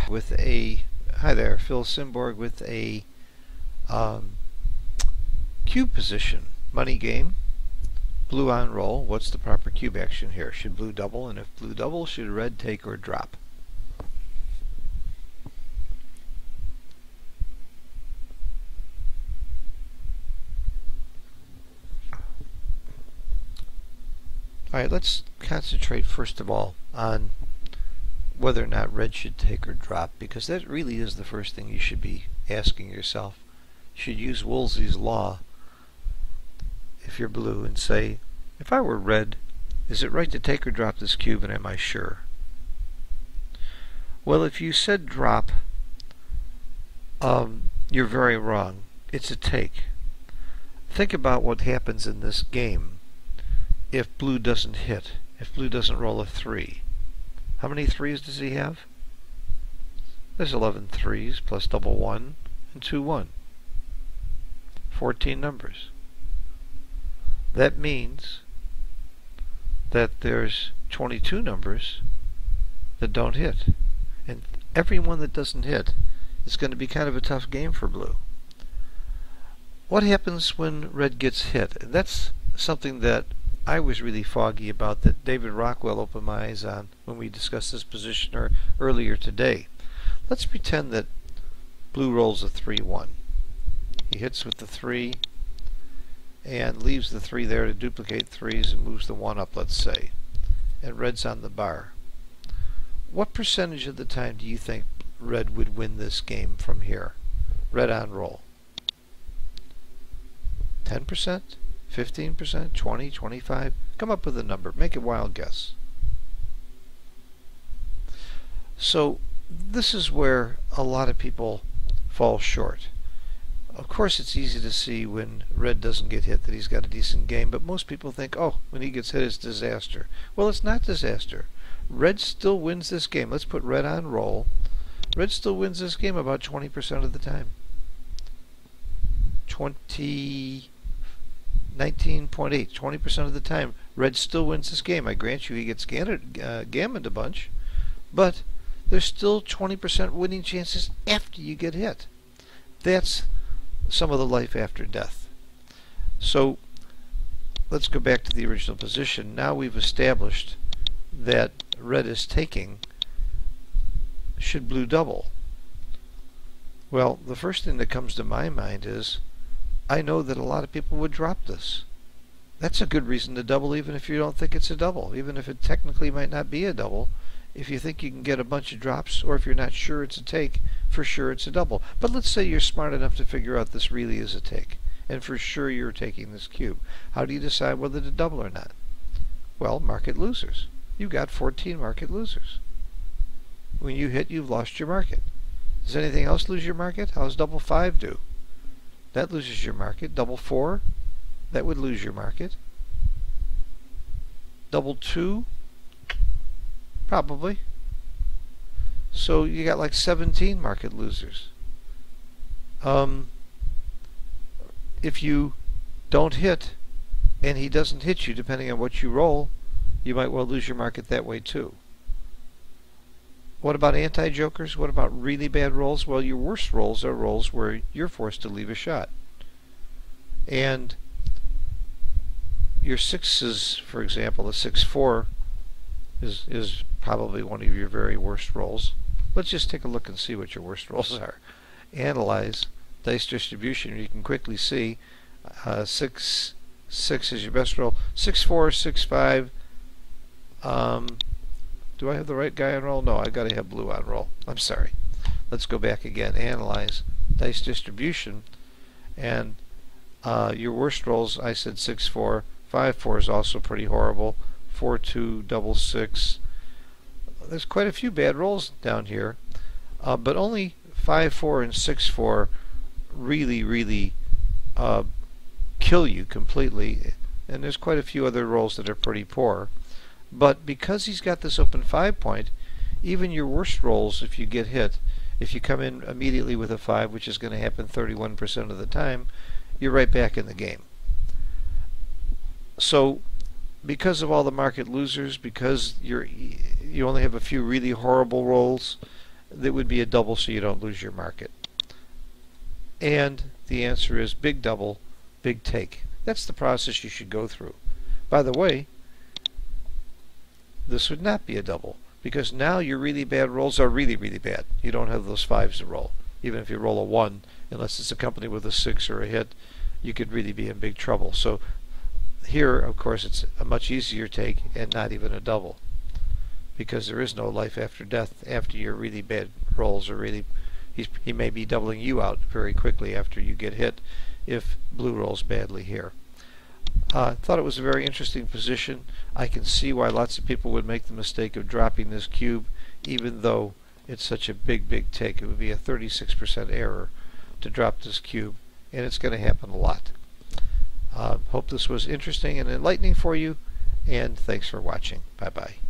with a hi there, Phil Simborg with a cube position money game. Blue on roll. What's the proper cube action here? Should blue double? And if blue double, should red take or drop? Alright, let's concentrate first of all on whether or not red should take or drop, because that really is the first thing you should be asking yourself. You should use Woolsey's law if you're blue and say, if I were red, is it right to take or drop this cube, and am I sure? Well, if you said drop, you're very wrong. It's a take. Think about what happens in this game if blue doesn't hit, if blue doesn't roll a 3. How many 3s does he have? There's 11 3s plus double 1 and 2 1. 14 numbers. That means that there's 22 numbers that don't hit. And every one that doesn't hit is going to be kind of a tough game for blue. What happens when red gets hit? That's something that I was really foggy about, that David Rockwell opened my eyes on when we discussed this position earlier today. Let's pretend that blue rolls a 3-1. He hits with the 3 and leaves the 3 there to duplicate 3s and moves the 1 up, let's say. And red's on the bar. What percentage of the time do you think red would win this game from here? Red on roll. 10%? 15%? 20? 25? Come up with a number. Make a wild guess. So this is where a lot of people fall short. Of course, it's easy to see when red doesn't get hit that he's got a decent game, but most people think, oh, when he gets hit it's disaster. Well, it's not disaster. Red still wins this game. Let's put red on roll. Red still wins this game about 20% of the time. 19.8, 20% of the time, red still wins this game. I grant you he gets gammoned a bunch, but there's still 20% winning chances after you get hit. That's some of the life after death. So let's go back to the original position. Now we've established that red is taking. Should blue double? Well, the first thing that comes to my mind is I know that a lot of people would drop this. That's a good reason to double, even if you don't think it's a double, even if it technically might not be a double. If you think you can get a bunch of drops, or if you're not sure it's a take, for sure it's a double. But let's say you're smart enough to figure out this really is a take, and for sure you're taking this cube. How do you decide whether to double or not? Well, market losers. You've got 14 market losers. When you hit, you've lost your market. Does anything else lose your market? How's double 5 do? That loses your market. Double 4, that would lose your market. Double 2, probably. So you got like 17 market losers. If you don't hit and he doesn't hit you, depending on what you roll, you might well lose your market that way too. What about anti-jokers? What about really bad rolls? Well, your worst rolls are rolls where you're forced to leave a shot. And your 6s, for example, the 6-4 is probably one of your very worst rolls. Let's just take a look and see what your worst rolls are. Analyze dice distribution. You can quickly see 6 is your best roll. 6-4, 6-5. Do I have the right guy on roll? No, I've got to have blue on roll. I'm sorry. Let's go back again. Analyze dice distribution, and your worst rolls, I said 6-4. 5-4 is also pretty horrible. 4-2, double 6. There's quite a few bad rolls down here, but only 5-4 and 6-4 really kill you completely, and there's quite a few other rolls that are pretty poor. But because he's got this open 5 point, even your worst rolls, if you get hit, if you come in immediately with a 5, which is going to happen 31% of the time, you're right back in the game. So because of all the market losers, because you only have a few really horrible rolls, that would be a double so you don't lose your market. And the answer is big double, big take. That's the process you should go through. By the way, this would not be a double, because now your really bad rolls are really, really bad. You don't have those 5s to roll. Even if you roll a 1, unless it's a company with a 6 or a hit, you could really be in big trouble. So here, of course, it's a much easier take and not even a double, because there is no life after death after your really bad rolls are really... He may be doubling you out very quickly after you get hit if blue rolls badly here. I thought it was a very interesting position. I can see why lots of people would make the mistake of dropping this cube, even though it's such a big, big take. It would be a 36% error to drop this cube, and it's going to happen a lot. Hope this was interesting and enlightening for you, and thanks for watching. Bye-bye.